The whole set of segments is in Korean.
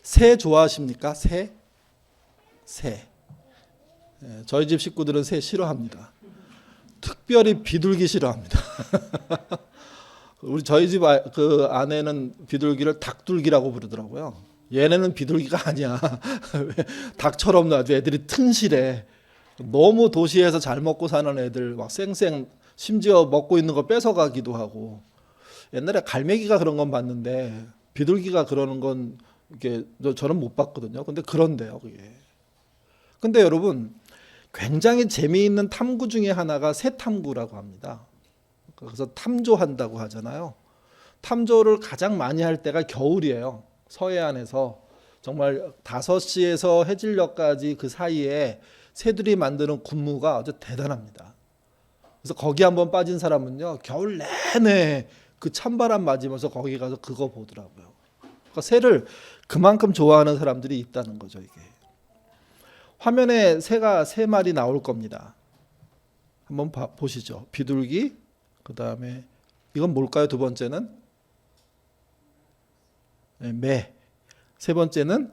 새 좋아하십니까? 새? 새. 저희 집 식구들은 새 싫어합니다. 특별히 비둘기 싫어합니다. 저희 집 그 아내는 비둘기를 닭둘기라고 부르더라고요. 얘네는 비둘기가 아니야. 닭처럼 아주 애들이 튼실해. 너무 도시에서 잘 먹고 사는 애들 막 쌩쌩 심지어 먹고 있는 거 뺏어가기도 하고. 옛날에 갈매기가 그런 건 봤는데 비둘기가 그러는 건 이게 저는 못 봤거든요. 근데 그런데요, 그게. 근데 여러분 굉장히 재미있는 탐구 중에 하나가 새 탐구라고 합니다. 그래서 탐조한다고 하잖아요. 탐조를 가장 많이 할 때가 겨울이에요. 서해안에서 정말 5시에서 해질녘까지 그 사이에 새들이 만드는 군무가 아주 대단합니다. 그래서 거기 한번 빠진 사람은요, 겨울 내내 그 찬바람 맞으면서 거기 가서 그거 보더라고요. 그러니까 새를 그만큼 좋아하는 사람들이 있다는 거죠, 이게. 화면에 새가 3마리 나올 겁니다. 한번 보시죠. 비둘기, 그 다음에 이건 뭘까요? 두 번째는 매. 세 번째는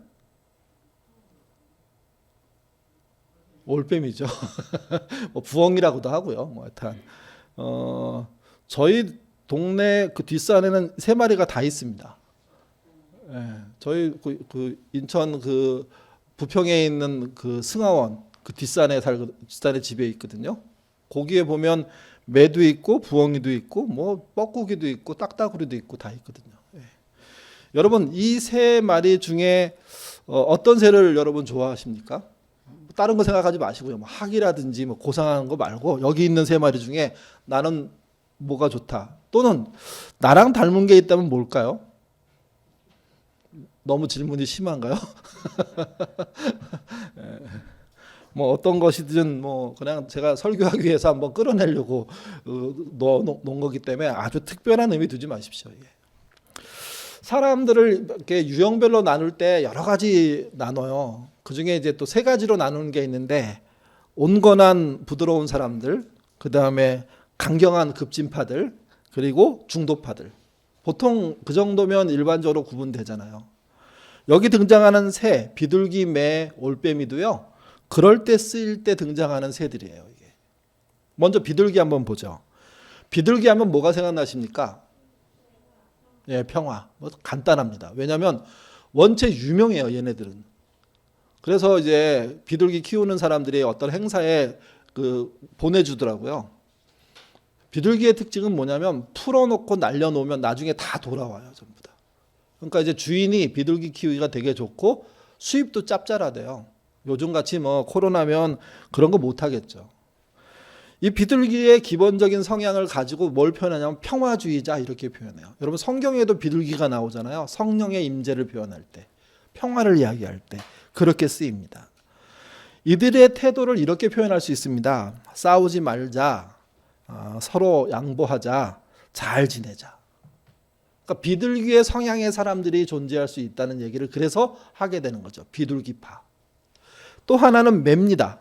올빼미죠. 뭐 부엉이라고도 하고요. 뭐 하여튼 저희 동네 그 뒷산에는 3마리가 다 있습니다. 저희 그 인천 그 부평에 있는 그 승하원 그 뒷산에 집에 있거든요. 거기에 보면 매도 있고 부엉이도 있고 뭐 뻐꾸기도 있고 딱따구리도 있고 다 있거든요. 여러분 이 3마리 중에 어떤 새를 여러분 좋아하십니까? 다른 거 생각하지 마시고요. 뭐 학이라든지 뭐 고상한 거 말고 여기 있는 3마리 중에 나는 뭐가 좋다. 또는 나랑 닮은 게 있다면 뭘까요? 너무 질문이 심한가요? 뭐 어떤 것이든 뭐 그냥 제가 설교하기 위해서 한번 끌어내려고 놓은 거기 때문에 아주 특별한 의미 두지 마십시오. 사람들을 이렇게 유형별로 나눌 때 여러 가지 나눠요. 그 중에 이제 또 3가지로 나누는 게 있는데 온건한 부드러운 사람들, 그 다음에 강경한 급진파들, 그리고 중도파들. 보통 그 정도면 일반적으로 구분되잖아요. 여기 등장하는 새, 비둘기, 매, 올빼미도요. 그럴 때 쓰일 때 등장하는 새들이에요. 이게. 먼저 비둘기 한번 보죠. 비둘기 하면 뭐가 생각나십니까? 평화. 뭐 간단합니다. 왜냐하면 원체 유명해요, 얘네들은. 그래서 이제 비둘기 키우는 사람들이 어떤 행사에 보내주더라고요. 비둘기의 특징은 뭐냐면 풀어놓고 날려놓으면 나중에 다 돌아와요, 전부 다. 그러니까 이제 주인이 비둘기 키우기가 되게 좋고 수입도 짭짤하대요. 요즘같이 뭐 코로나면 그런 거 못 하겠죠. 이 비둘기의 기본적인 성향을 가지고 뭘 표현하냐면 평화주의자 이렇게 표현해요. 여러분 성경에도 비둘기가 나오잖아요. 성령의 임재를 표현할 때, 평화를 이야기할 때 그렇게 쓰입니다. 이들의 태도를 이렇게 표현할 수 있습니다. 싸우지 말자, 서로 양보하자, 잘 지내자. 그러니까 비둘기의 성향의 사람들이 존재할 수 있다는 얘기를 그래서 하게 되는 거죠. 비둘기파. 또 하나는 매입니다.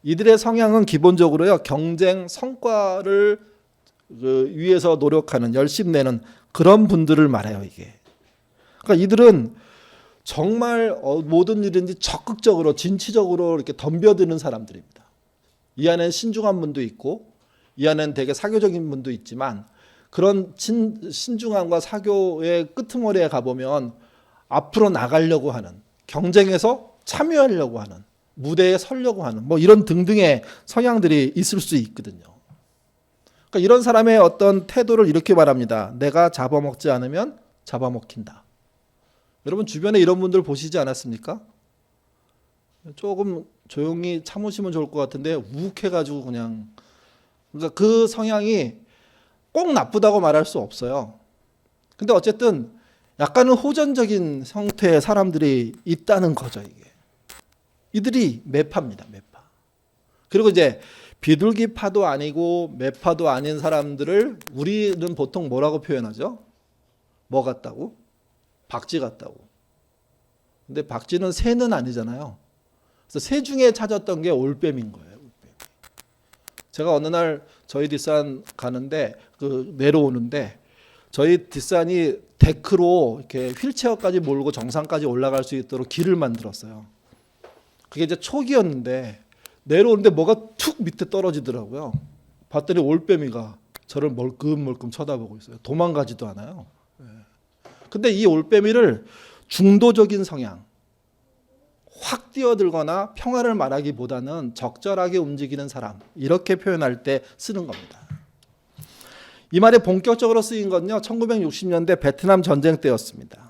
이들의 성향은 기본적으로요, 경쟁, 성과를 위해서 노력하는, 열심내는 그런 분들을 말해요, 이게. 그러니까 이들은 정말 모든 일인지 적극적으로, 진취적으로 이렇게 덤벼드는 사람들입니다. 이 안에는 신중한 분도 있고, 이 안에는 되게 사교적인 분도 있지만, 그런 신중함과 사교의 끄트머리에 가보면 앞으로 나가려고 하는, 경쟁에서 참여하려고 하는, 무대에 서려고 하는 뭐 이런 등등의 성향들이 있을 수 있거든요. 그러니까 이런 사람의 어떤 태도를 이렇게 말합니다. 내가 잡아먹지 않으면 잡아먹힌다. 여러분 주변에 이런 분들 보시지 않았습니까? 조금 조용히 참으시면 좋을 것 같은데 욱해가지고 그냥. 그러니까 그 성향이 꼭 나쁘다고 말할 수 없어요. 근데 어쨌든 약간은 호전적인 형태의 사람들이 있다는 거죠, 이게. 이들이 매파입니다, 매파. 그리고 이제 비둘기파도 아니고 매파도 아닌 사람들을 우리는 보통 뭐라고 표현하죠? 뭐 같다고? 박쥐 같다고. 근데 박쥐는 새는 아니잖아요. 그래서 새 중에 찾았던 게 올빼미인 거예요. 올빼미. 제가 어느 날 저희 뒷산 가는데 내려오는데 저희 뒷산이 데크로 이렇게 휠체어까지 몰고 정상까지 올라갈 수 있도록 길을 만들었어요. 그게 이제 초기였는데 내려오는데 뭐가 툭 밑에 떨어지더라고요. 봤더니 올빼미가 저를 멀끔멀끔 쳐다보고 있어요. 도망가지도 않아요. 근데 이 올빼미를 중도적인 성향, 확 뛰어들거나 평화를 말하기보다는 적절하게 움직이는 사람, 이렇게 표현할 때 쓰는 겁니다. 이 말이 본격적으로 쓰인 건요, 1960년대 베트남 전쟁 때였습니다.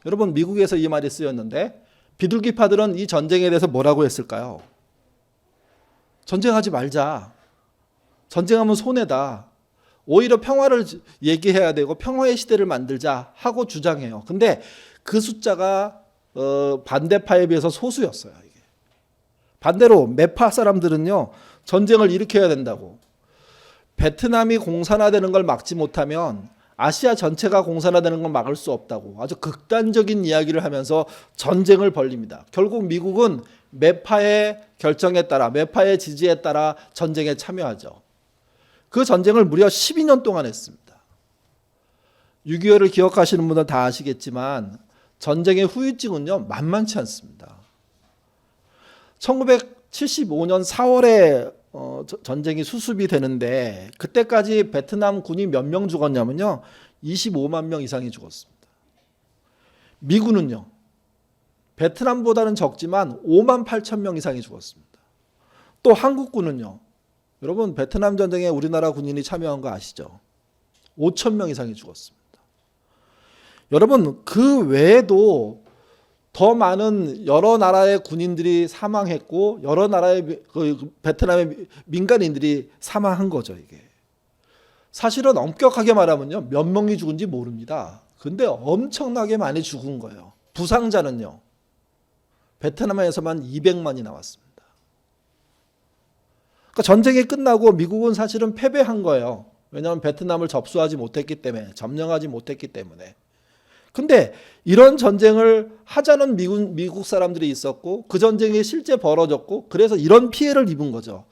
여러분, 미국에서 이 말이 쓰였는데 비둘기파들은 이 전쟁에 대해서 뭐라고 했을까요? 전쟁하지 말자. 전쟁하면 손해다. 오히려 평화를 얘기해야 되고 평화의 시대를 만들자 하고 주장해요. 근데 그 숫자가 반대파에 비해서 소수였어요. 이게. 반대로 매파 사람들은요, 전쟁을 일으켜야 된다고. 베트남이 공산화되는 걸 막지 못하면 아시아 전체가 공산화되는 걸 막을 수 없다고 아주 극단적인 이야기를 하면서 전쟁을 벌립니다. 결국 미국은 매파의 결정에 따라, 매파의 지지에 따라 전쟁에 참여하죠. 그 전쟁을 무려 12년 동안 했습니다. 6.25를 기억하시는 분들 다 아시겠지만 전쟁의 후유증은요, 만만치 않습니다. 1975년 4월에 전쟁이 수습이 되는데 그때까지 베트남 군이 몇 명 죽었냐면요, 25만 명 이상이 죽었습니다. 미군은요, 베트남보다는 적지만 5만 8천 명 이상이 죽었습니다. 또 한국군은요, 여러분 베트남 전쟁에 우리나라 군인이 참여한 거 아시죠? 5천 명 이상이 죽었습니다. 여러분 그 외에도 더 많은 여러 나라의 군인들이 사망했고 여러 나라의 베트남의 민간인들이 사망한 거죠. 이게 사실은 엄격하게 말하면요, 몇 명이 죽은지 모릅니다. 근데 엄청나게 많이 죽은 거예요. 부상자는요, 베트남에서만 200만이 나왔습니다. 그러니까 전쟁이 끝나고 미국은 사실은 패배한 거예요. 왜냐하면 베트남을 접수하지 못했기 때문에, 점령하지 못했기 때문에. 근데 이런 전쟁을 하자는 미국 사람들이 있었고 그 전쟁이 실제 벌어졌고 그래서 이런 피해를 입은 거죠.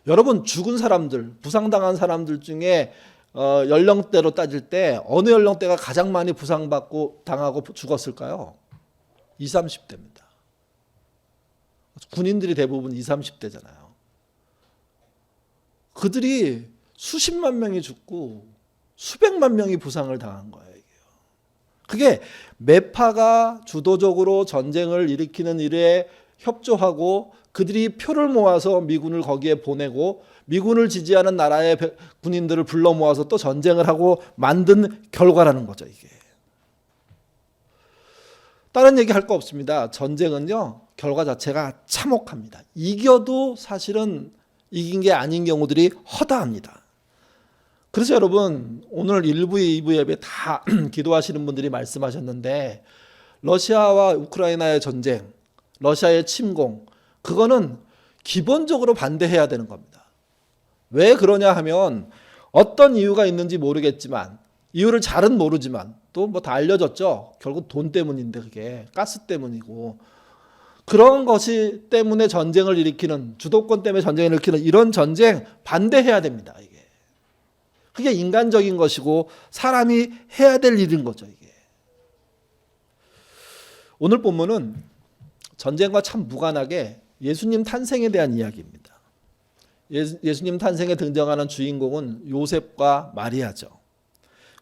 여러분 죽은 사람들, 부상당한 사람들 중에 연령대로 따질 때 어느 연령대가 가장 많이 부상받고 당하고 죽었을까요? 20, 30대입니다. 군인들이 대부분 20, 30대잖아요. 그들이 수십만 명이 죽고 수백만 명이 부상을 당한 거예요. 그게 매파가 주도적으로 전쟁을 일으키는 일에 협조하고 그들이 표를 모아서 미군을 거기에 보내고 미군을 지지하는 나라의 군인들을 불러 모아서 또 전쟁을 하고 만든 결과라는 거죠. 이게. 다른 얘기 할 거 없습니다. 전쟁은요, 결과 자체가 참혹합니다. 이겨도 사실은 이긴 게 아닌 경우들이 허다합니다. 그래서 여러분 오늘 1부, 2부 예배 다 기도하시는 분들이 말씀하셨는데 러시아와 우크라이나의 전쟁, 러시아의 침공, 그거는 기본적으로 반대해야 되는 겁니다. 왜 그러냐 하면 어떤 이유가 있는지 모르겠지만, 이유를 잘은 모르지만 또 뭐 다 알려졌죠. 결국 돈 때문인데, 그게 가스 때문이고, 그런 것이 때문에 전쟁을 일으키는, 주도권 때문에 전쟁을 일으키는 이런 전쟁 반대해야 됩니다. 이게. 그게 인간적인 것이고 사람이 해야 될 일인 거죠. 이게. 오늘 본문은 전쟁과 참 무관하게 예수님 탄생에 대한 이야기입니다. 예수님 탄생에 등장하는 주인공은 요셉과 마리아죠.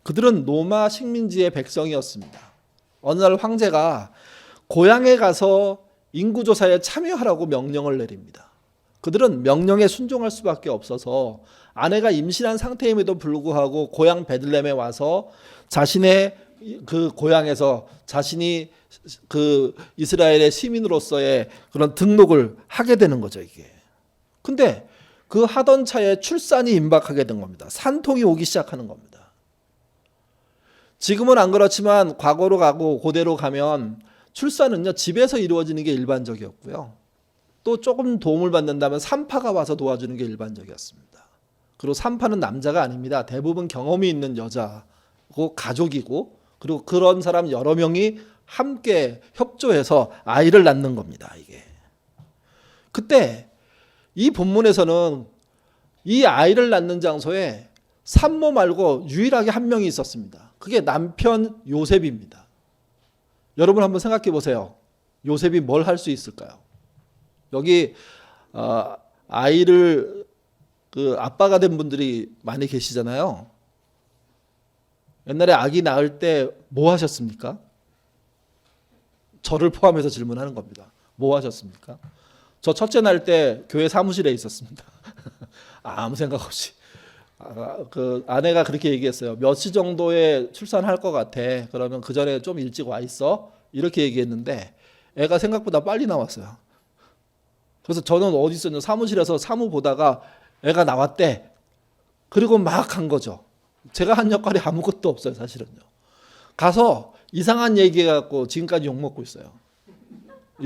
그들은 로마 식민지의 백성이었습니다. 어느 날 황제가 고향에 가서 인구조사에 참여하라고 명령을 내립니다. 그들은 명령에 순종할 수밖에 없어서 아내가 임신한 상태임에도 불구하고 고향 베들레헴에 와서 자신의 그 고향에서 자신이 그 이스라엘의 시민으로서의 그런 등록을 하게 되는 거죠, 이게. 근데 그 하던 차에 출산이 임박하게 된 겁니다. 산통이 오기 시작하는 겁니다. 지금은 안 그렇지만 과거로 가고 고대로 가면 출산은요, 집에서 이루어지는 게 일반적이었고요. 또 조금 도움을 받는다면 산파가 와서 도와주는 게 일반적이었습니다. 그리고 산파는 남자가 아닙니다. 대부분 경험이 있는 여자고 가족이고, 그리고 그런 사람 여러 명이 함께 협조해서 아이를 낳는 겁니다. 이게. 그때 이 본문에서는 이 아이를 낳는 장소에 산모 말고 유일하게 한 명이 있었습니다. 그게 남편 요셉입니다. 여러분 한번 생각해 보세요. 요셉이 뭘 할 수 있을까요? 여기 아이를 그 아빠가 된 분들이 많이 계시잖아요. 옛날에 아기 낳을 때 뭐 하셨습니까? 저를 포함해서 질문하는 겁니다. 뭐 하셨습니까? 저 첫째 낳을 때 교회 사무실에 있었습니다. 아무 생각 없이. 그 아내가 그렇게 얘기했어요. 몇 시 정도에 출산할 것 같아. 그러면 그 전에 좀 일찍 와 있어. 이렇게 얘기했는데 애가 생각보다 빨리 나왔어요. 그래서 저는 어디 있었냐, 사무실에서 사무 보다가 애가 나왔대. 그리고 막 한 거죠. 제가 한 역할이 아무것도 없어요, 사실은요. 가서 이상한 얘기해갖고 지금까지 욕먹고 있어요.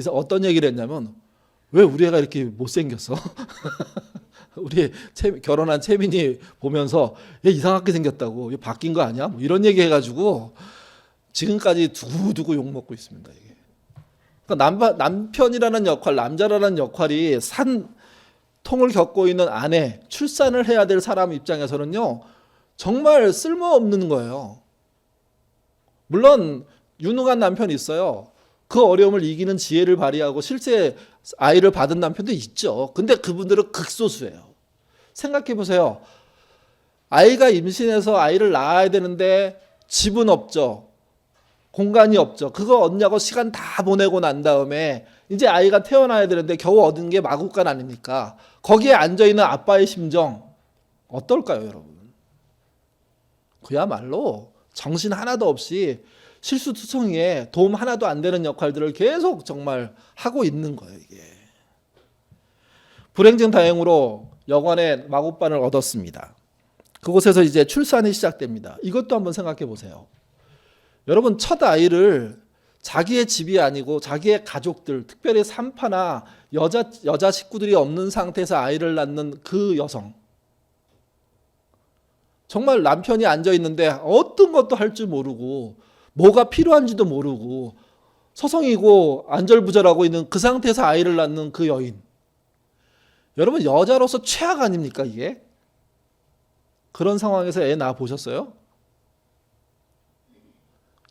어떤 얘기를 했냐면, 왜 우리 애가 이렇게 못생겼어? 우리 결혼한 채민이 보면서 얘 이상하게 생겼다고, 얘 바뀐 거 아니야? 뭐 이런 얘기 해가지고 지금까지 두고두고 욕먹고 있습니다. 이게. 그러니까 남편이라는 역할, 남자라는 역할이 산통을 겪고 있는 아내, 출산을 해야 될 사람 입장에서는요, 정말 쓸모없는 거예요. 물론 유능한 남편이 있어요. 그 어려움을 이기는 지혜를 발휘하고 실제 아이를 받은 남편도 있죠. 근데 그분들은 극소수예요. 생각해 보세요. 아이가 임신해서 아이를 낳아야 되는데 집은 없죠. 공간이 없죠. 그거 얻냐고 시간 다 보내고 난 다음에 이제 아이가 태어나야 되는데 겨우 얻은 게 마구간 아닙니까? 거기에 앉아있는 아빠의 심정 어떨까요, 여러분? 그야말로 정신 하나도 없이 실수투성이에 도움 하나도 안 되는 역할들을 계속 정말 하고 있는 거예요, 이게. 불행 중 다행으로 여관에 마곡반을 얻었습니다. 그곳에서 이제 출산이 시작됩니다. 이것도 한번 생각해 보세요. 여러분, 첫 아이를 자기의 집이 아니고 자기의 가족들, 특별히 산파나 여자 식구들이 없는 상태에서 아이를 낳는 그 여성, 정말 남편이 앉아 있는데 어떤 것도 할 줄 모르고 뭐가 필요한지도 모르고 서성이고 안절부절하고 있는 그 상태에서 아이를 낳는 그 여인. 여러분, 여자로서 최악 아닙니까 이게? 그런 상황에서 애 낳아 보셨어요?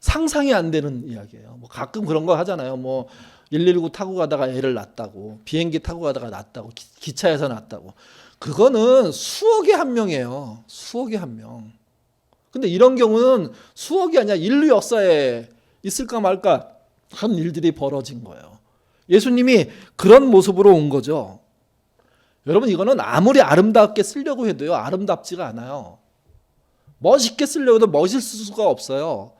상상이 안 되는 이야기예요. 뭐 가끔 그런 거 하잖아요. 뭐 119 타고 가다가 애를 낳았다고, 비행기 타고 가다가 낳았다고, 기차에서 낳았다고. 그거는 수억에 한 명이에요. 수억에 한 명. 근데 이런 경우는 수억이 아니라 인류 역사에 있을까 말까 한 일들이 벌어진 거예요. 예수님이 그런 모습으로 온 거죠. 여러분, 이거는 아무리 아름답게 쓰려고 해도요, 아름답지가 않아요. 멋있게 쓰려고 해도 멋있을 수가 없어요.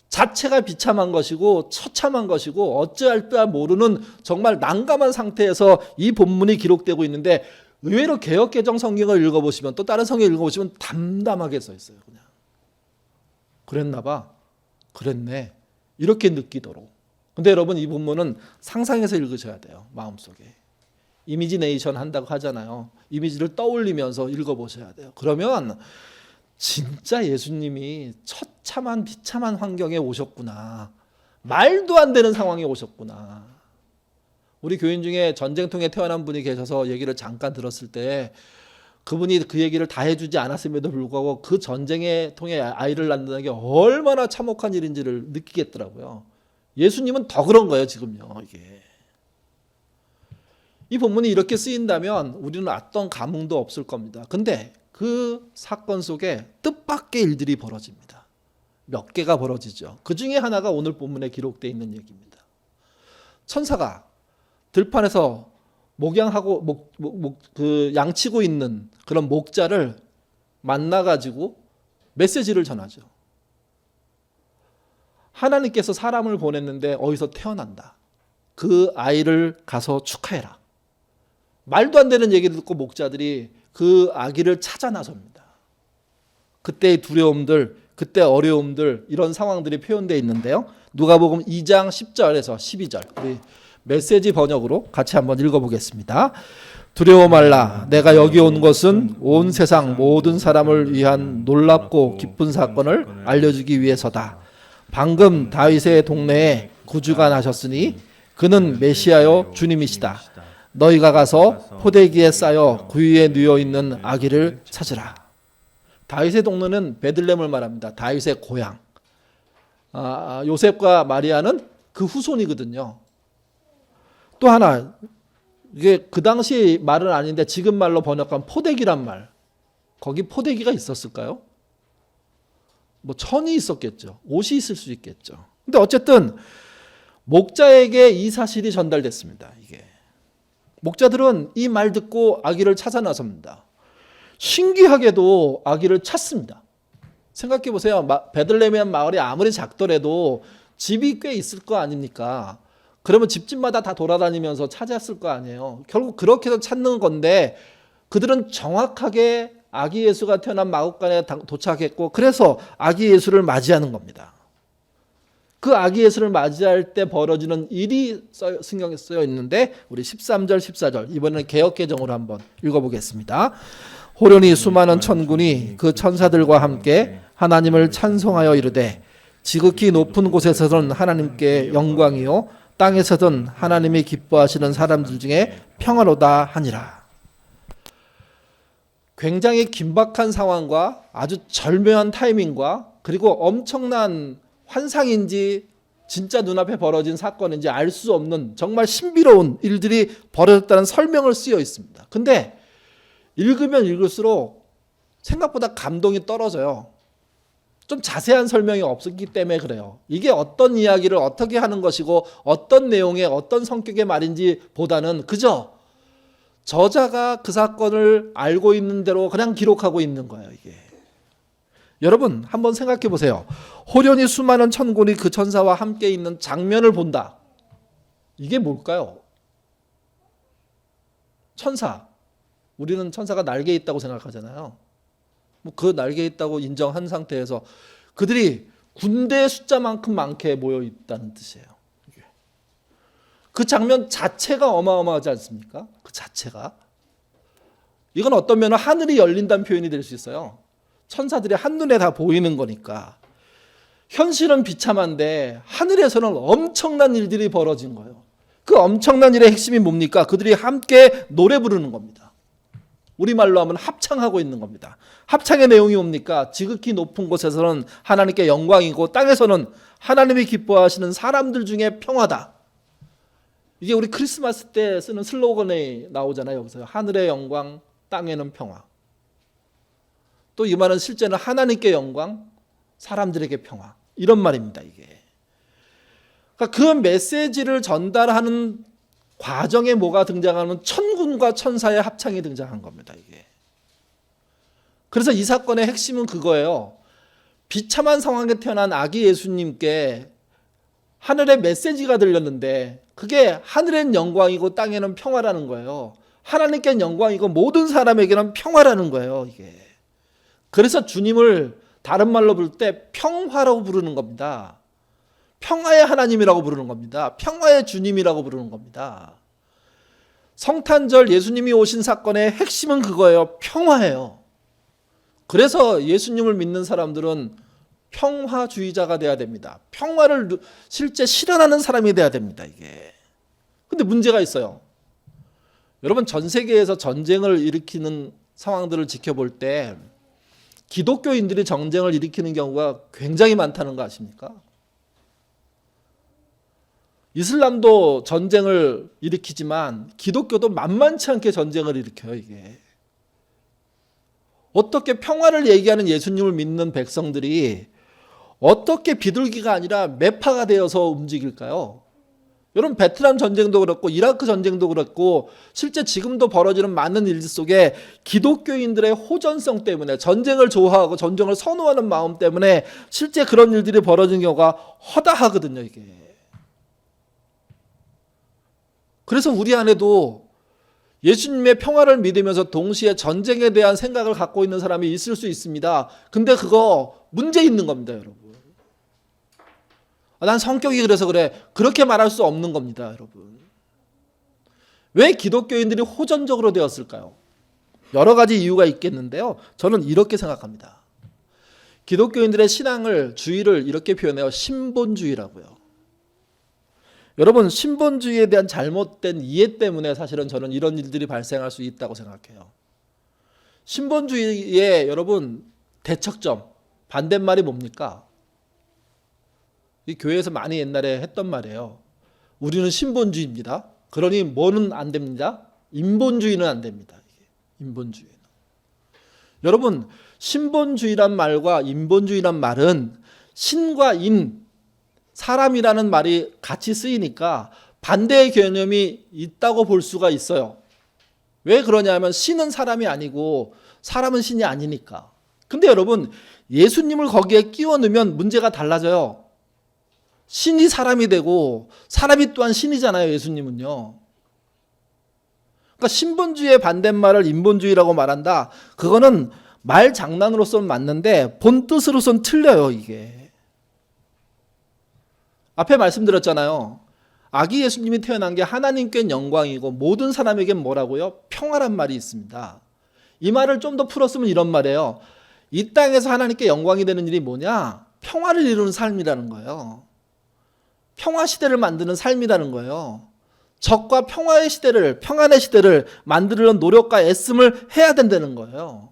자체가 비참한 것이고 처참한 것이고 어찌할 줄 모르는 정말 난감한 상태에서 이 본문이 기록되고 있는데, 의외로 개역개정 성경을 읽어보시면, 또 다른 성경 읽어보시면 담담하게 써 있어요. 그냥 그랬나 봐, 그랬네, 이렇게 느끼도록. 근데 여러분, 이 본문은 상상해서 읽으셔야 돼요. 마음속에 이미지네이션 한다고 하잖아요. 이미지를 떠올리면서 읽어보셔야 돼요. 그러면 진짜 예수님이 처참한 비참한 환경에 오셨구나, 말도 안 되는 상황에 오셨구나. 우리 교인 중에 전쟁통에 태어난 분이 계셔서 얘기를 잠깐 들었을 때, 그분이 그 얘기를 다 해주지 않았음에도 불구하고 그 전쟁에 통해 아이를 낳는다는 게 얼마나 참혹한 일인지를 느끼겠더라고요. 예수님은 더 그런 거예요, 지금요. 이게. 이 본문이 이렇게 쓰인다면 우리는 어떤 감흥도 없을 겁니다. 근데 그 사건 속에 뜻밖의 일들이 벌어집니다. 몇 개가 벌어지죠. 그 중에 하나가 오늘 본문에 기록되어 있는 얘기입니다. 천사가 들판에서 목양하고 양치고 있는 그런 목자를 만나가지고 메시지를 전하죠. 하나님께서 사람을 보냈는데 어디서 태어난다. 그 아이를 가서 축하해라. 말도 안 되는 얘기를 듣고 목자들이 그 아기를 찾아 나섭니다. 그때의 두려움들, 그때 어려움들, 이런 상황들이 표현되어 있는데요. 누가복음 2장 10절에서 12절, 우리 메시지 번역으로 같이 한번 읽어보겠습니다. 두려워 말라. 내가 여기 온 것은 온 세상 모든 사람을 위한 놀랍고 기쁜 사건을 알려주기 위해서다. 방금 다윗의 동네에 구주가 나셨으니 그는 메시아요 주님이시다. 너희가 가서 포대기에 쌓여 구유에 누워 있는 아기를 찾으라. 다윗의 동네는 베들레헴을 말합니다. 다윗의 고향. 요셉과 마리아는 그 후손이거든요. 또 하나, 이게 그 당시 말은 아닌데 지금 말로 번역한 포대기란 말. 거기 포대기가 있었을까요? 뭐 천이 있었겠죠. 옷이 있을 수 있겠죠. 근데 어쨌든 목자에게 이 사실이 전달됐습니다. 이게 목자들은 이 말 듣고 아기를 찾아 나섭니다. 신기하게도 아기를 찾습니다. 생각해 보세요. 베들레헴이라는 마을이 아무리 작더라도 집이 꽤 있을 거 아닙니까? 그러면 집집마다 다 돌아다니면서 찾았을 거 아니에요. 결국 그렇게 해서 찾는 건데 그들은 정확하게 아기 예수가 태어난 마구간에 도착했고 그래서 아기 예수를 맞이하는 겁니다. 그 아기 예수를 맞이할 때 벌어지는 일이 성경에 쓰여 있는데 우리 13절 14절 이번에는 개역개정으로 한번 읽어보겠습니다. 호련히 수많은 천군이 그 천사들과 함께 하나님을 찬송하여 이르되 지극히 높은 곳에서는 하나님께 영광이요 땅에서든 하나님이 기뻐하시는 사람들 중에 평화로다 하니라. 굉장히 긴박한 상황과 아주 절묘한 타이밍과 그리고 엄청난 환상인지 진짜 눈앞에 벌어진 사건인지 알 수 없는 정말 신비로운 일들이 벌어졌다는 설명을 쓰여 있습니다. 근데 읽으면 읽을수록 생각보다 감동이 떨어져요. 좀 자세한 설명이 없었기 때문에 그래요. 이게 어떤 이야기를 어떻게 하는 것이고 어떤 내용의 어떤 성격의 말인지 보다는 그저 저자가 그 사건을 알고 있는 대로 그냥 기록하고 있는 거예요. 이게. 여러분 한번 생각해 보세요. 호련히 수많은 천군이 그 천사와 함께 있는 장면을 본다. 이게 뭘까요? 천사. 우리는 천사가 날개 있다고 생각하잖아요. 뭐 그 날개 있다고 인정한 상태에서 그들이 군대 숫자만큼 많게 모여 있다는 뜻이에요. 그 장면 자체가 어마어마하지 않습니까? 그 자체가. 이건 어떤 면은 하늘이 열린다는 표현이 될 수 있어요. 천사들이 한눈에 다 보이는 거니까. 현실은 비참한데 하늘에서는 엄청난 일들이 벌어진 거예요. 그 엄청난 일의 핵심이 뭡니까? 그들이 함께 노래 부르는 겁니다. 우리말로 하면 합창하고 있는 겁니다. 합창의 내용이 뭡니까? 지극히 높은 곳에서는 하나님께 영광이고 땅에서는 하나님이 기뻐하시는 사람들 중에 평화다. 이게 우리 크리스마스 때 쓰는 슬로건에 나오잖아요. 여기서 하늘의 영광, 땅에는 평화. 또 이 말은 실제는 하나님께 영광, 사람들에게 평화. 이런 말입니다. 이게. 그러니까 그 메시지를 전달하는 과정에 뭐가 등장하면 천군과 천사의 합창이 등장한 겁니다. 이게. 그래서 이 사건의 핵심은 그거예요. 비참한 상황에 태어난 아기 예수님께 하늘의 메시지가 들렸는데 그게 하늘엔 영광이고 땅에는 평화라는 거예요. 하나님께는 영광이고 모든 사람에게는 평화라는 거예요. 이게. 그래서 주님을 다른 말로 부를 때 평화라고 부르는 겁니다. 평화의 하나님이라고 부르는 겁니다. 평화의 주님이라고 부르는 겁니다. 성탄절 예수님이 오신 사건의 핵심은 그거예요. 평화예요. 그래서 예수님을 믿는 사람들은 평화주의자가 돼야 됩니다. 평화를 실제 실현하는 사람이 돼야 됩니다. 이게. 근데 문제가 있어요. 여러분 전 세계에서 전쟁을 일으키는 상황들을 지켜볼 때 기독교인들이 전쟁을 일으키는 경우가 굉장히 많다는 거 아십니까? 이슬람도 전쟁을 일으키지만 기독교도 만만치 않게 전쟁을 일으켜요. 이게. 어떻게 평화를 얘기하는 예수님을 믿는 백성들이 어떻게 비둘기가 아니라 매파가 되어서 움직일까요? 여러분 베트남 전쟁도 그렇고 이라크 전쟁도 그렇고 실제 지금도 벌어지는 많은 일들 속에 기독교인들의 호전성 때문에 전쟁을 좋아하고 전쟁을 선호하는 마음 때문에 실제 그런 일들이 벌어지는 경우가 허다하거든요. 이게. 그래서 우리 안에도 예수님의 평화를 믿으면서 동시에 전쟁에 대한 생각을 갖고 있는 사람이 있을 수 있습니다. 근데 그거 문제 있는 겁니다, 여러분. 난 성격이 그래서 그래. 그렇게 말할 수 없는 겁니다, 여러분. 왜 기독교인들이 호전적으로 되었을까요? 여러 가지 이유가 있겠는데요. 저는 이렇게 생각합니다. 기독교인들의 신앙을, 주의를 이렇게 표현해요. 신본주의라고요. 여러분 신본주의에 대한 잘못된 이해 때문에 사실은 저는 이런 일들이 발생할 수 있다고 생각해요. 신본주의에 여러분 대척점, 반대말이 뭡니까? 이 교회에서 많이 옛날에 했던 말이에요. 우리는 신본주의입니다. 그러니 뭐는 안 됩니다? 인본주의는 안 됩니다. 인본주의는. 여러분, 신본주의란 말과 인본주의란 말은 신과 인, 사람이라는 말이 같이 쓰이니까 반대의 개념이 있다고 볼 수가 있어요. 왜 그러냐면 신은 사람이 아니고 사람은 신이 아니니까. 근데 여러분, 예수님을 거기에 끼워 넣으면 문제가 달라져요. 신이 사람이 되고 사람이 또한 신이잖아요, 예수님은요. 그러니까 신본주의의 반대말을 인본주의라고 말한다. 그거는 말 장난으로서는 맞는데 본 뜻으로서는 틀려요, 이게. 앞에 말씀드렸잖아요. 아기 예수님이 태어난 게 하나님께 영광이고 모든 사람에게 뭐라고요? 평화란 말이 있습니다. 이 말을 좀 더 풀었으면 이런 말이에요. 이 땅에서 하나님께 영광이 되는 일이 뭐냐? 평화를 이루는 삶이라는 거예요. 평화 시대를 만드는 삶이라는 거예요. 적과 평화의 시대를, 평안의 시대를 만들려는 노력과 애씀을 해야 된다는 거예요.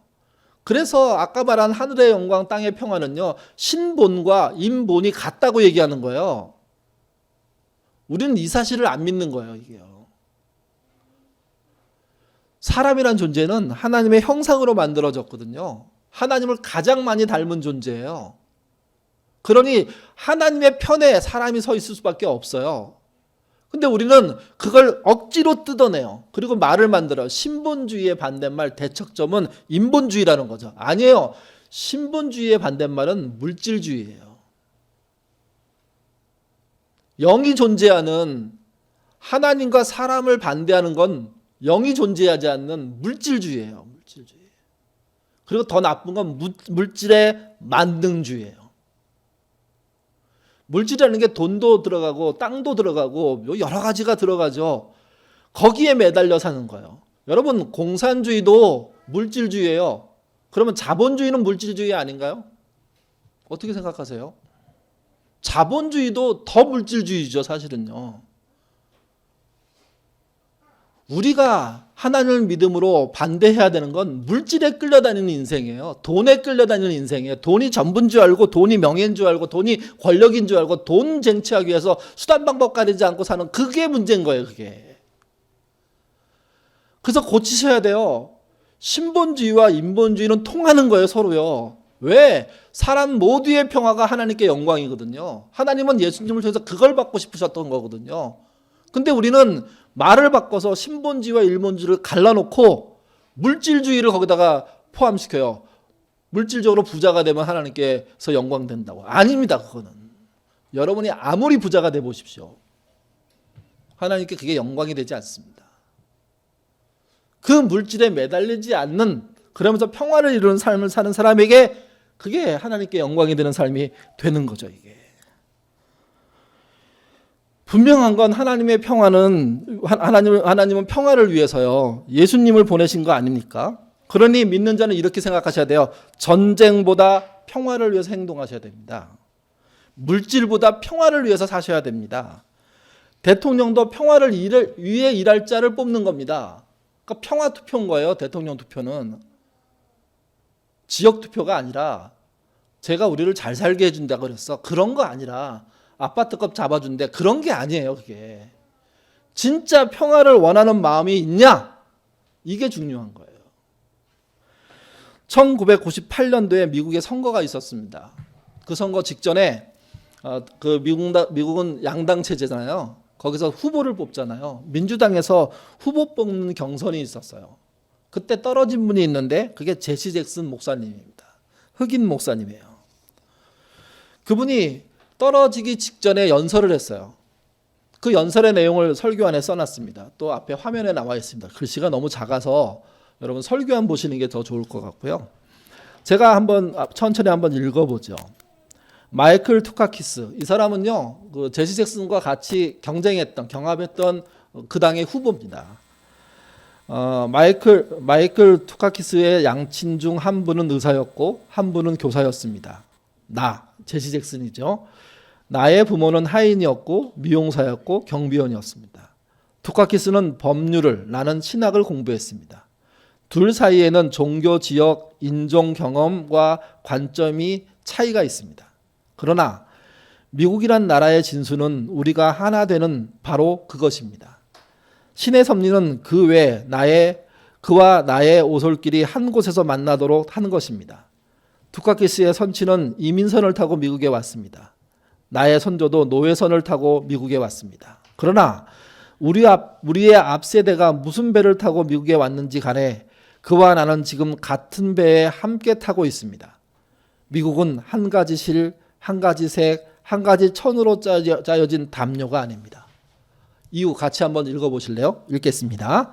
그래서 아까 말한 하늘의 영광, 땅의 평화는요, 신본과 인본이 같다고 얘기하는 거예요. 우리는 이 사실을 안 믿는 거예요, 이게요. 사람이란 존재는 하나님의 형상으로 만들어졌거든요. 하나님을 가장 많이 닮은 존재예요. 그러니 하나님의 편에 사람이 서 있을 수밖에 없어요. 근데 우리는 그걸 억지로 뜯어내요. 그리고 말을 만들어요. 신본주의의 반대말 대척점은 인본주의라는 거죠. 아니에요. 신본주의의 반대말은 물질주의예요. 영이 존재하는, 하나님과 사람을 반대하는 건 영이 존재하지 않는 물질주의예요. 물질주의. 그리고 더 나쁜 건 물질의 만능주의예요. 물질이라는 게 돈도 들어가고 땅도 들어가고 여러 가지가 들어가죠. 거기에 매달려 사는 거예요. 여러분, 공산주의도 물질주의예요. 그러면 자본주의는 물질주의 아닌가요? 어떻게 생각하세요? 자본주의도 더 물질주의죠, 사실은요. 우리가 하나님을 믿음으로 반대해야 되는 건 물질에 끌려다니는 인생이에요. 돈에 끌려다니는 인생이에요. 돈이 전부인 줄 알고, 돈이 명예인 줄 알고, 돈이 권력인 줄 알고, 돈 쟁취하기 위해서 수단 방법 가리지 않고 사는, 그게 문제인 거예요, 그게. 그래서 고치셔야 돼요. 신본주의와 인본주의는 통하는 거예요, 서로요. 왜? 사람 모두의 평화가 하나님께 영광이거든요. 하나님은 예수님을 통해서 그걸 받고 싶으셨던 거거든요. 근데 우리는 말을 바꿔서 신본주의와 인본주의를 갈라놓고 물질주의를 거기다가 포함시켜요. 물질적으로 부자가 되면 하나님께서 영광된다고. 아닙니다, 그거는. 여러분이 아무리 부자가 돼 보십시오. 하나님께 그게 영광이 되지 않습니다. 그 물질에 매달리지 않는, 그러면서 평화를 이루는 삶을 사는 사람에게 그게 하나님께 영광이 되는 삶이 되는 거죠, 이게. 분명한 건 하나님의 평화는, 하나님은 평화를 위해서요, 예수님을 보내신 거 아닙니까? 그러니 믿는 자는 이렇게 생각하셔야 돼요. 전쟁보다 평화를 위해서 행동하셔야 됩니다. 물질보다 평화를 위해서 사셔야 됩니다. 대통령도 평화를 위해 일할 자를 뽑는 겁니다. 그러니까 평화 투표인 거예요, 대통령 투표는. 지역 투표가 아니라 제가 우리를 잘 살게 해준다 그랬어. 그런 거 아니라 아파트값 잡아준대. 그런 게 아니에요, 그게. 진짜 평화를 원하는 마음이 있냐? 이게 중요한 거예요. 1998년도에 미국에 선거가 있었습니다. 그 선거 직전에 미국은 양당 체제잖아요. 거기서 후보를 뽑잖아요. 민주당에서 후보 뽑는 경선이 있었어요. 그때 떨어진 분이 있는데 그게 제시 잭슨 목사님입니다. 흑인 목사님이에요. 그분이 떨어지기 직전에 연설을 했어요. 그 연설의 내용을 설교안에 써놨습니다. 또 앞에 화면에 나와 있습니다. 글씨가 너무 작아서 여러분 설교안 보시는 게 더 좋을 것 같고요. 제가 천천히 한번 읽어보죠. 마이클 투카키스, 이 사람은요, 그 제시 잭슨과 같이 경합했던 그 당의 후보입니다. 마이클 투카키스의 양친 중 한 분은 의사였고 한 분은 교사였습니다. 제시 잭슨이죠. 나의 부모는 하인이었고 미용사였고 경비원이었습니다. 투카키스는 법률을, 나는 신학을 공부했습니다. 둘 사이에는 종교, 지역, 인종 경험과 관점이 차이가 있습니다. 그러나 미국이란 나라의 진수는 우리가 하나 되는 바로 그것입니다. 신의 섭리는 그 외 그와 나의 오솔길이 한 곳에서 만나도록 하는 것입니다. 두카키스의 선치는 이민선을 타고 미국에 왔습니다. 나의 선조도 노예선을 타고 미국에 왔습니다. 그러나 우리의 앞세대가 무슨 배를 타고 미국에 왔는지 간에 그와 나는 지금 같은 배에 함께 타고 있습니다. 미국은 한 가지 실, 한 가지 색, 한 가지 천으로 짜여진 담요가 아닙니다. 이유 같이 한번 읽어보실래요? 읽겠습니다.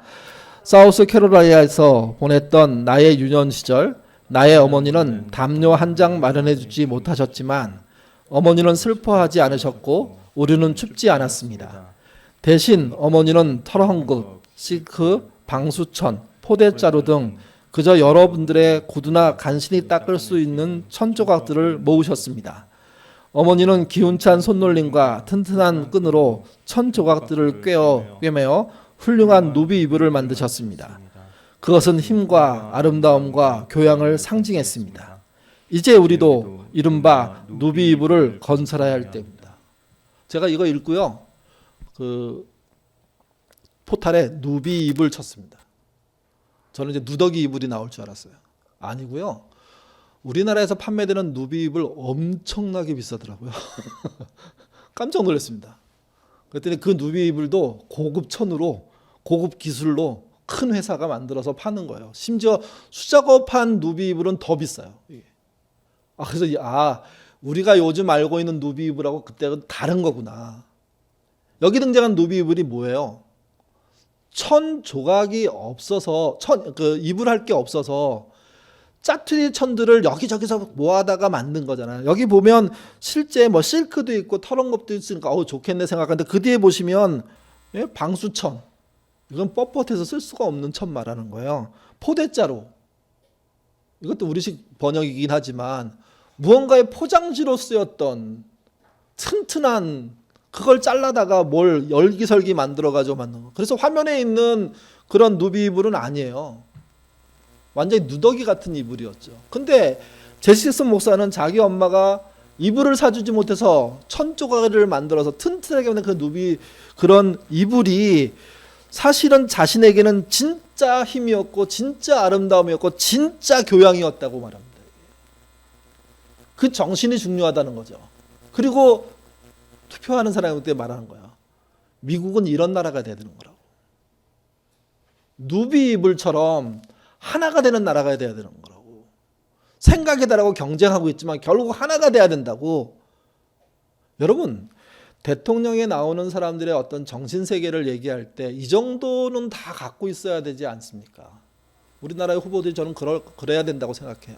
사우스캐롤라이나에서 보냈던 나의 유년 시절, 나의 어머니는 담요 한 장 마련해 주지 못하셨지만 어머니는 슬퍼하지 않으셨고 우리는 춥지 않았습니다. 대신 어머니는 털헝극, 실크, 방수천, 포대자루 등 그저 여러분들의 구두나 간신히 닦을 수 있는 천조각들을 모으셨습니다. 어머니는 기운찬 손놀림과 튼튼한 끈으로 천조각들을 꿰매어 훌륭한 누비 이불을 만드셨습니다. 그것은 힘과 아름다움과 교양을 상징했습니다. 이제 우리도 이른바 누비 이불을 건설해야 할 때입니다. 제가 이거 읽고요. 포탈에 누비 이불 쳤습니다. 저는 이제 누더기 이불이 나올 줄 알았어요. 아니고요. 우리나라에서 판매되는 누비 이불 엄청나게 비싸더라고요. 깜짝 놀랐습니다. 그랬더니 그 누비 이불도 고급 천으로 고급 기술로 큰 회사가 만들어서 파는 거예요. 심지어 수작업한 누비 이불은 더 비싸요. 그래서 우리가 요즘 알고 있는 누비 이불하고 그때는 다른 거구나. 여기 등장한 누비 이불이 뭐예요? 천 조각이 없어서 이불할 게 없어서 짜투리 천들을 여기저기서 모아다가 만든 거잖아요. 여기 보면 실제 뭐 실크도 있고 털렁겁도 있으니까 좋겠네 생각하는데 그 뒤에 보시면 방수천, 이건 뻣뻣해서 쓸 수가 없는 천 말하는 거예요. 포대자루, 이것도 우리식 번역이긴 하지만 무언가의 포장지로 쓰였던 튼튼한 그걸 잘라다가 뭘 열기설기 만들어가지고 만든 거. 그래서 화면에 있는 그런 누비 이불은 아니에요. 완전히 누더기 같은 이불이었죠. 근데 제시슨 목사는 자기 엄마가 이불을 사주지 못해서 천조각을 만들어서 튼튼하게 만든 그 그런 이불이 사실은 자신에게는 진짜 힘이었고 진짜 아름다움이었고 진짜 교양이었다고 말합니다. 그 정신이 중요하다는 거죠. 그리고 투표하는 사람한테 말하는 거야. 미국은 이런 나라가 돼야 되는 거라고. 누비 이불처럼 하나가 되는 나라가 돼야 되는 거라고. 생각의 나라고 경쟁하고 있지만 결국 하나가 돼야 된다고. 여러분, 대통령에 나오는 사람들의 어떤 정신세계를 얘기할 때 이 정도는 다 갖고 있어야 되지 않습니까? 우리나라의 후보들이 저는 그래야 된다고 생각해요.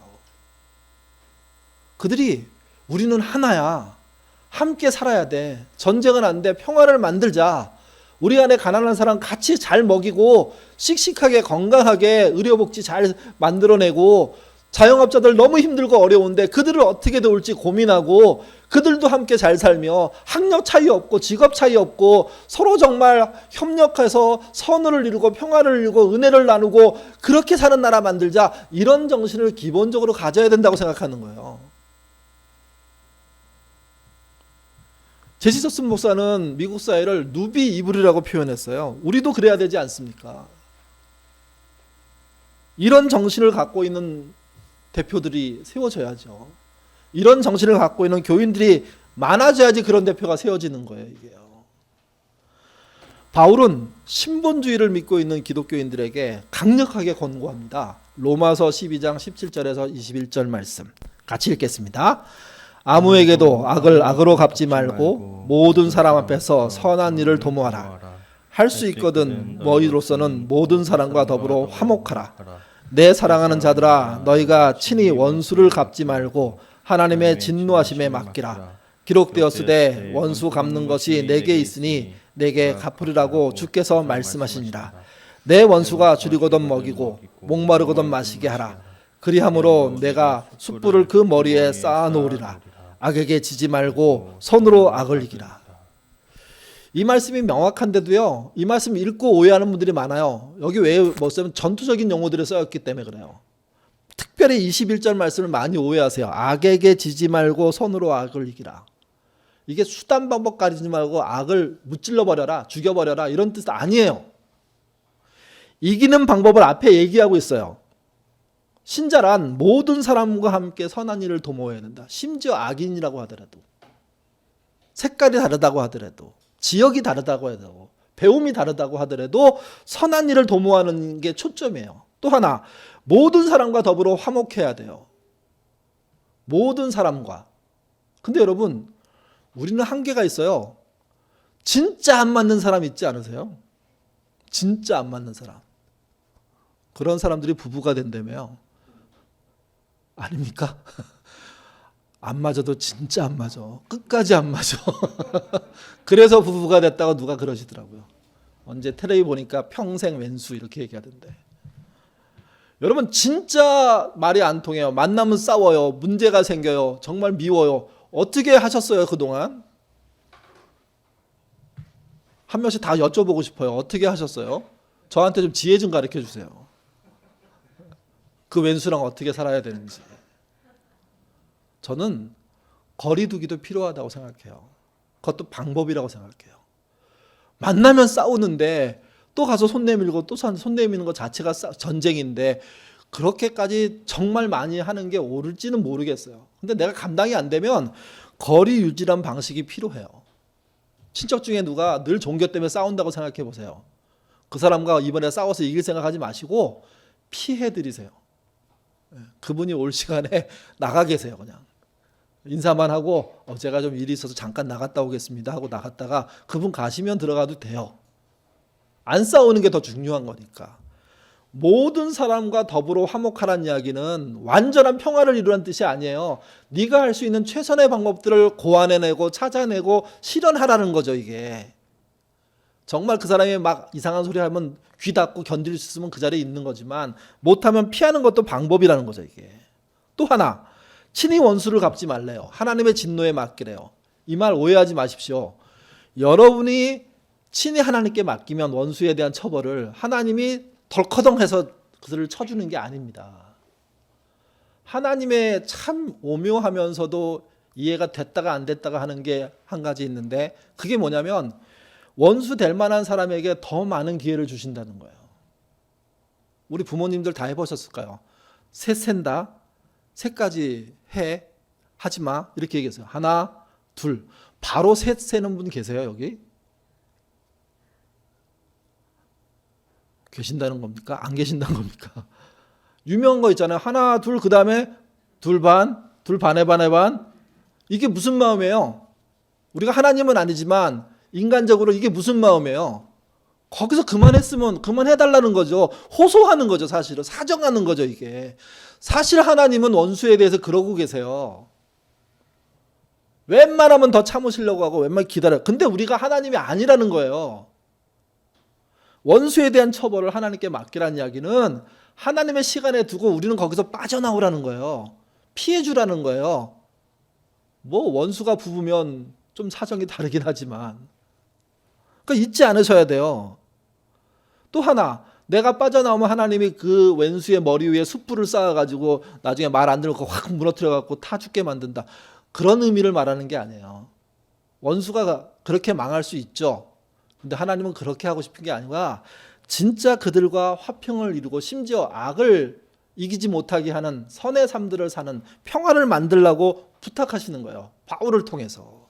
그들이 우리는 하나야. 함께 살아야 돼. 전쟁은 안 돼. 평화를 만들자. 우리 안에 가난한 사람 같이 잘 먹이고 씩씩하게 건강하게 의료복지 잘 만들어내고 자영업자들 너무 힘들고 어려운데 그들을 어떻게 도울지 고민하고 그들도 함께 잘 살며 학력 차이 없고 직업 차이 없고 서로 정말 협력해서 선을 이루고 평화를 이루고 은혜를 나누고 그렇게 사는 나라 만들자. 이런 정신을 기본적으로 가져야 된다고 생각하는 거예요. 제시서슨 목사는 미국 사회를 누비 이불이라고 표현했어요. 우리도 그래야 되지 않습니까? 이런 정신을 갖고 있는 대표들이 세워져야죠. 이런 정신을 갖고 있는 교인들이 많아져야지 그런 대표가 세워지는 거예요. 이게요. 바울은 신본주의를 믿고 있는 기독교인들에게 강력하게 권고합니다. 로마서 12장 17절에서 21절 말씀 같이 읽겠습니다. 아무에게도 악을 악으로 갚지 말고 모든 사람 앞에서 선한 일을 도모하라. 할 수 있거든 너희로서는 모든 사람과 더불어 화목하라. 내 사랑하는 자들아, 너희가 친히 원수를 갚지 말고 하나님의 진노하심에 맡기라. 기록되었으되 원수 갚는 것이 내게 있으니 내게 갚으리라고 주께서 말씀하시니라. 내 원수가 줄이거든 먹이고 목마르거든 마시게 하라. 그리함으로 내가 숯불을 그 머리에 쌓아 놓으리라. 악에게 지지 말고 손으로 악을 이기라. 이 말씀이 명확한데도요, 이 말씀 읽고 오해하는 분들이 많아요. 여기 왜 뭐 쓰면 전투적인 용어들이 써였기 때문에 그래요. 특별히 21절 말씀을 많이 오해하세요. 악에게 지지 말고 손으로 악을 이기라. 이게 수단 방법 가리지 말고 악을 무찔러 버려라, 죽여버려라 이런 뜻 아니에요. 이기는 방법을 앞에 얘기하고 있어요. 신자란 모든 사람과 함께 선한 일을 도모해야 된다. 심지어 악인이라고 하더라도, 색깔이 다르다고 하더라도, 지역이 다르다고 해도, 배움이 다르다고 하더라도 선한 일을 도모하는 게 초점이에요. 또 하나, 모든 사람과 더불어 화목해야 돼요. 모든 사람과. 근데 여러분, 우리는 한계가 있어요. 진짜 안 맞는 사람 있지 않으세요? 진짜 안 맞는 사람. 그런 사람들이 부부가 된다며요. 아닙니까? 안 맞아도 진짜 안 맞아. 끝까지 안 맞아. 그래서 부부가 됐다고 누가 그러시더라고요. 언제 텔레비 보니까 평생 왼수 이렇게 얘기하던데. 여러분 진짜 말이 안 통해요. 만나면 싸워요. 문제가 생겨요. 정말 미워요. 어떻게 하셨어요 그동안? 한 명씩 다 여쭤보고 싶어요. 어떻게 하셨어요? 저한테 좀 지혜 좀 가르쳐 주세요. 그 왼수랑 어떻게 살아야 되는지. 저는 거리 두기도 필요하다고 생각해요. 그것도 방법이라고 생각해요. 만나면 싸우는데 또 가서 손 내밀고 또 손 내미는 것 자체가 전쟁인데 그렇게까지 정말 많이 하는 게 옳을지는 모르겠어요. 근데 내가 감당이 안 되면 거리 유지란 방식이 필요해요. 친척 중에 누가 늘 종교 때문에 싸운다고 생각해 보세요. 그 사람과 이번에 싸워서 이길 생각하지 마시고 피해 드리세요. 그분이 올 시간에 나가 계세요. 그냥 인사만 하고 제가 좀 일이 있어서 잠깐 나갔다 오겠습니다 하고 나갔다가 그분 가시면 들어가도 돼요. 안 싸우는 게 더 중요한 거니까. 모든 사람과 더불어 화목하라는 이야기는 완전한 평화를 이루라는 뜻이 아니에요. 네가 할 수 있는 최선의 방법들을 고안해내고 찾아내고 실현하라는 거죠. 이게 정말 그 사람이 막 이상한 소리 하면 귀 닫고 견딜 수 있으면 그 자리에 있는 거지만 못하면 피하는 것도 방법이라는 거죠. 이게 또 하나, 친히 원수를 갚지 말래요. 하나님의 진노에 맡기래요. 이 말 오해하지 마십시오. 여러분이 친히 하나님께 맡기면 원수에 대한 처벌을 하나님이 덜커덩해서 그들을 쳐주는 게 아닙니다. 하나님의 참 오묘하면서도 이해가 됐다가 안 됐다가 하는 게 한 가지 있는데 그게 뭐냐면 원수 될 만한 사람에게 더 많은 기회를 주신다는 거예요. 우리 부모님들 다 해보셨을까요? 셋 센다. 셋까지 해. 하지 마. 이렇게 얘기했어요. 하나, 둘. 바로 셋 세는 분 계세요, 여기? 계신다는 겁니까? 안 계신다는 겁니까? 유명한 거 있잖아요. 하나, 둘, 그 다음에 둘 반, 둘 반에 반에 반. 이게 무슨 마음이에요? 우리가 하나님은 아니지만 인간적으로 이게 무슨 마음이에요? 거기서 그만했으면 그만해달라는 거죠. 호소하는 거죠, 사실은. 사정하는 거죠, 이게. 사실 하나님은 원수에 대해서 그러고 계세요. 웬만하면 더 참으시려고 하고 웬만하면 기다려요. 근데 우리가 하나님이 아니라는 거예요. 원수에 대한 처벌을 하나님께 맡기라는 이야기는 하나님의 시간에 두고 우리는 거기서 빠져나오라는 거예요. 피해주라는 거예요. 뭐 원수가 부부면 좀 사정이 다르긴 하지만 그러니까 잊지 않으셔야 돼요. 또 하나, 내가 빠져나오면 하나님이 그 왼수의 머리 위에 숯불을 쌓아가지고 나중에 말 안 들고 확 무너뜨려갖고 타 죽게 만든다. 그런 의미를 말하는 게 아니에요. 원수가 그렇게 망할 수 있죠. 근데 하나님은 그렇게 하고 싶은 게 아니라 진짜 그들과 화평을 이루고 심지어 악을 이기지 못하게 하는 선의 삶들을 사는 평화를 만들라고 부탁하시는 거예요. 바울을 통해서.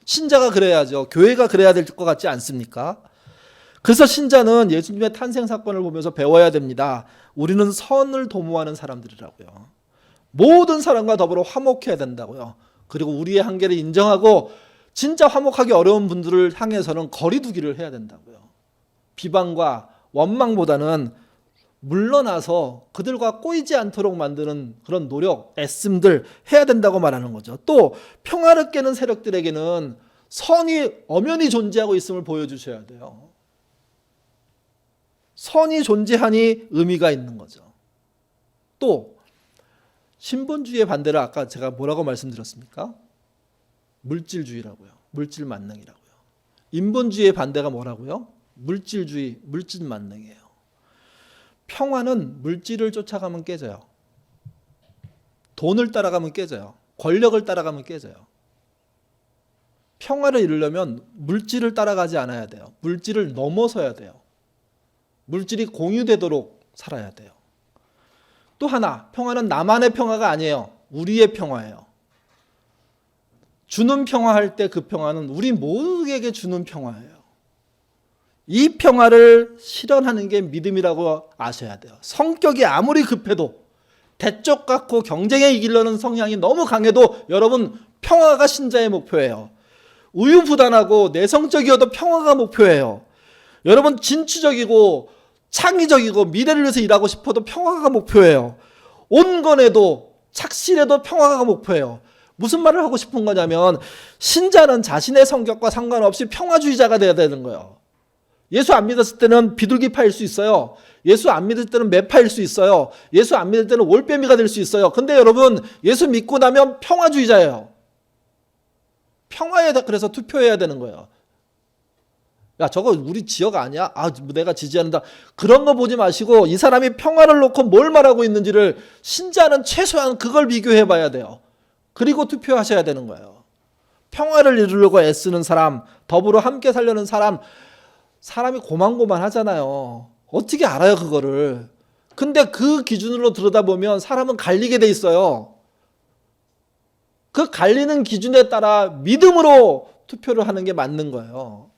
신자가 그래야죠. 교회가 그래야 될 것 같지 않습니까? 그래서 신자는 예수님의 탄생 사건을 보면서 배워야 됩니다. 우리는 선을 도모하는 사람들이라고요. 모든 사람과 더불어 화목해야 된다고요. 그리고 우리의 한계를 인정하고 진짜 화목하기 어려운 분들을 향해서는 거리 두기를 해야 된다고요. 비방과 원망보다는 물러나서 그들과 꼬이지 않도록 만드는 그런 노력, 애씀들 해야 된다고 말하는 거죠. 또 평화를 깨는 세력들에게는 선이 엄연히 존재하고 있음을 보여주셔야 돼요. 선이 존재하니 의미가 있는 거죠. 또 신본주의의 반대를 아까 제가 뭐라고 말씀드렸습니까? 물질주의라고요. 물질 만능이라고요. 인본주의의 반대가 뭐라고요? 물질주의, 물질 만능이에요. 평화는 물질을 쫓아가면 깨져요. 돈을 따라가면 깨져요. 권력을 따라가면 깨져요. 평화를 이루려면 물질을 따라가지 않아야 돼요. 물질을 넘어서야 돼요. 물질이 공유되도록 살아야 돼요. 또 하나, 평화는 나만의 평화가 아니에요. 우리의 평화예요. 주는 평화할 때 그 평화는 우리 모두에게 주는 평화예요. 이 평화를 실현하는 게 믿음이라고 아셔야 돼요. 성격이 아무리 급해도, 대쪽 같고 경쟁에 이기려는 성향이 너무 강해도 여러분, 평화가 신자의 목표예요. 우유부단하고 내성적이어도 평화가 목표예요. 여러분, 진취적이고 창의적이고 미래를 위해서 일하고 싶어도 평화가 목표예요. 온건해도 착실해도 평화가 목표예요. 무슨 말을 하고 싶은 거냐면, 신자는 자신의 성격과 상관없이 평화주의자가 되어야 되는 거예요. 예수 안 믿었을 때는 비둘기파일 수 있어요. 예수 안 믿을 때는 매파일 수 있어요. 예수 안 믿을 때는 올빼미가 될 수 있어요. 근데 여러분, 예수 믿고 나면 평화주의자예요. 평화에 그래서 투표해야 되는 거예요. 야, 저거 우리 지역 아니야? 아, 내가 지지한다. 그런 거 보지 마시고 이 사람이 평화를 놓고 뭘 말하고 있는지를, 신자는 최소한 그걸 비교해 봐야 돼요. 그리고 투표하셔야 되는 거예요. 평화를 이루려고 애쓰는 사람, 더불어 함께 살려는 사람, 사람이 고만고만하잖아요. 어떻게 알아요, 그거를. 근데 그 기준으로 들여다보면 사람은 갈리게 돼 있어요. 그 갈리는 기준에 따라 믿음으로 투표를 하는 게 맞는 거예요.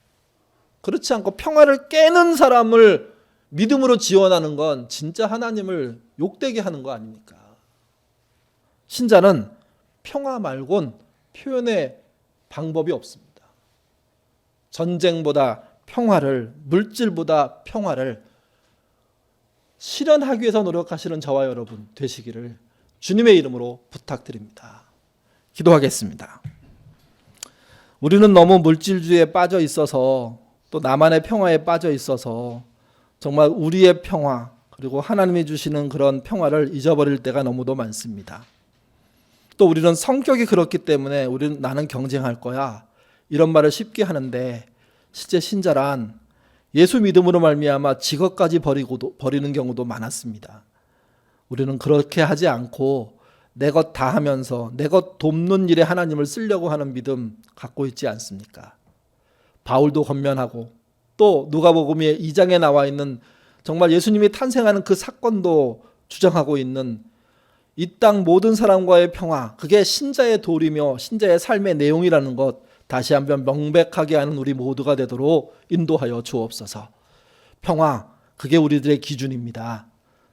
그렇지 않고 평화를 깨는 사람을 믿음으로 지원하는 건 진짜 하나님을 욕되게 하는 거 아닙니까? 신자는 평화 말곤 표현의 방법이 없습니다. 전쟁보다 평화를, 물질보다 평화를 실현하기 위해서 노력하시는 저와 여러분 되시기를 주님의 이름으로 부탁드립니다. 기도하겠습니다. 우리는 너무 물질주의에 빠져 있어서, 또 나만의 평화에 빠져 있어서 정말 우리의 평화, 그리고 하나님이 주시는 그런 평화를 잊어버릴 때가 너무도 많습니다. 또 우리는 성격이 그렇기 때문에 우리는 나는 경쟁할 거야, 이런 말을 쉽게 하는데, 실제 신자란 예수 믿음으로 말미암아 직업까지 버리는 경우도 많았습니다. 우리는 그렇게 하지 않고 내 것 다 하면서 내 것 돕는 일에 하나님을 쓰려고 하는 믿음 갖고 있지 않습니까? 바울도 권면하고, 또 누가복음의 2장에 나와 있는 정말 예수님이 탄생하는 그 사건도 주장하고 있는 이 땅 모든 사람과의 평화, 그게 신자의 도리며 신자의 삶의 내용이라는 것 다시 한번 명백하게 하는 우리 모두가 되도록 인도하여 주옵소서. 평화, 그게 우리들의 기준입니다.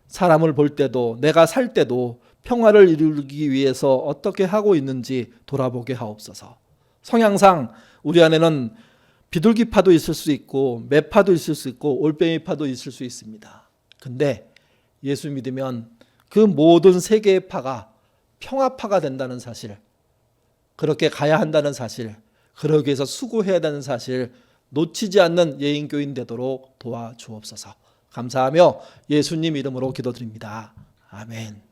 사람을 볼 때도, 내가 살 때도 평화를 이루기 위해서 어떻게 하고 있는지 돌아보게 하옵소서. 성향상 우리 안에는 비둘기파도 있을 수 있고 매파도 있을 수 있고 올빼미파도 있을 수 있습니다. 근데 예수 믿으면 그 모든 세 개의 파가 평화파가 된다는 사실, 그렇게 가야 한다는 사실, 그러기 위해서 수고해야 한다는 사실 놓치지 않는 예인교인 되도록 도와주옵소서. 감사하며 예수님 이름으로 기도드립니다. 아멘.